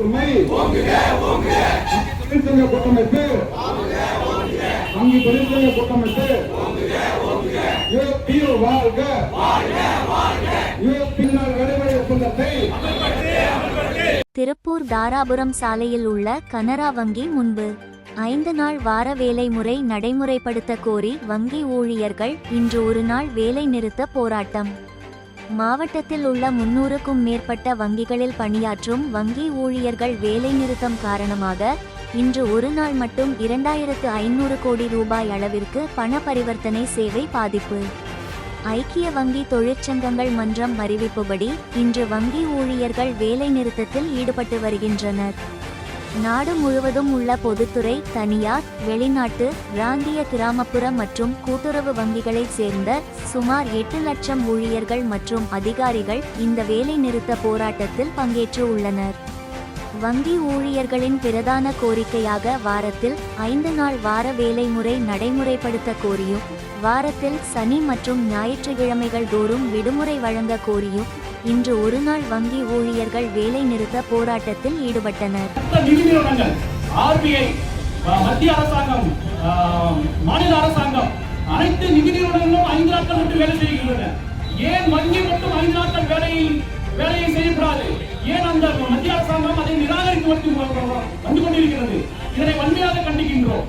ஒற்றுமை தொழிற்சங்க கூட்டமைப்பு வங்கி தொழிற்சங்க கூட்டமைப்பு வாழ்க நடைமுறை ஒப்பந்தத்தை திருப்பூர் தாராபுரம் சாலையில் உள்ள கனரா வங்கி முன்பு 5 நாள் வார வேலை முறை நடைமுறைப்படுத்த கோரி வங்கி ஊழியர்கள் இன்று ஒரு நாள் வேலை நிறுத்த போராட்டம். மாவட்டத்தில் உள்ள 300க்கும் மேற்பட்ட வங்கிகளில் பணியாற்றும் வங்கி ஊழியர்கள் வேலை நிறுத்தம் காரணமாக இன்று ஒரு நாள் மட்டும் 2500 கோடி ரூபாய் அளவிற்கு பண பரிவர்த்தனை சேவை பாதிப்பு. ஐக்கிய வங்கி தொழிற்சங்கங்கள் மன்றம் அறிவிப்புபடி இன்று வங்கி ஊழியர்கள் வேலை நிறுத்தத்தில் ஈடுபட்டு வருகின்றனர். நாடு முழுவதும் உள்ள பொதுத்துறை, தனியார், வெளிநாட்டு, பிராந்திய, கிராமப்புற மற்றும் கூட்டுறவு வங்கிகளைச் சேர்ந்த சுமார் 8 லட்சம் ஊழியர்கள் மற்றும் அதிகாரிகள் இந்த வேலை நிறுத்த போராட்டத்தில் பங்கேற்று உள்ளனர். வங்கி ஊழியர்களின் பிரதான கோரிக்கையாக வாரத்தில் 5 நாள் வார வேலை முறை நடைமுறைப்படுத்த கோரியும், வாரத்தில் சனி மற்றும் ஞாயிற்றுக்கிழமைகள் தோறும் விடுமுறை வழங்க கோரியும் இன்று ஒரு நாள் வங்கி ஊழியர்கள் வேலை நிறுத்த போராட்டத்தில் ஈடுபட்டனர். RBI, மத்திய அரசாங்கம், மாநில அரசாங்கம் அனைத்து நிதி நிறுவனங்களும் 5 நாட்கள் மட்டும் வேலை செய்கின்றன. ஏன் வங்கி மட்டும் 5 நாட்கள் வேலையை செய்யக்கூடாது? ஏன் அந்த மத்திய அரசாங்கம் அதை நிராகரித்து வந்து கொண்டிருக்கிறது? இதனை வன்மையாக கண்டிக்கின்றோம்.